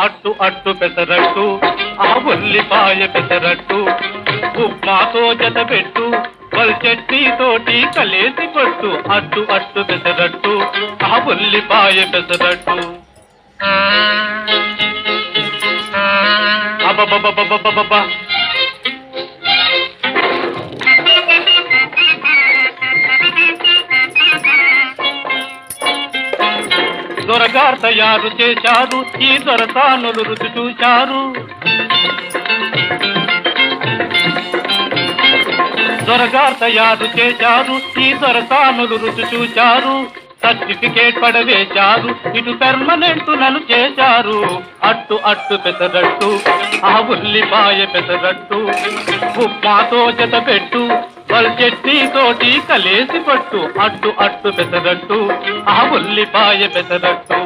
అట్టు అట్టు పెసరట్టు ఆ ఉల్లిపాయ పెసరట్టు ఉప్మాతో జత పెట్టు వల్ చట్నీ తోటి కలేసి కొట్టు అట్టు అట్టు పెసరట్టు ఆ ఉల్లిపాయ పెసరట్టు అబ్బబ్బబ్బబ్బబ్బబ్బ దొరగారు తయారు చేశారు ఈ దొరసానులు రుచి చూశారు దొరగారు తయారు చేశారు ఈ దొరసానులు రుచి చూశారు సర్టిఫికేట్ పడవేశారు ఇటు పెర్మనెంట్ నన్ను చేశారు అట్టు అట్టు పెసరట్టు ఆ ఉల్లిపాయ పెసరట్టు ఉప్మాతో జత పెట్టు వల్ చట్నీ తోటి కలేసి పట్టు అట్టు అట్టు పెసరట్టు ఆ ఉల్లిపాయ పెసరట్టు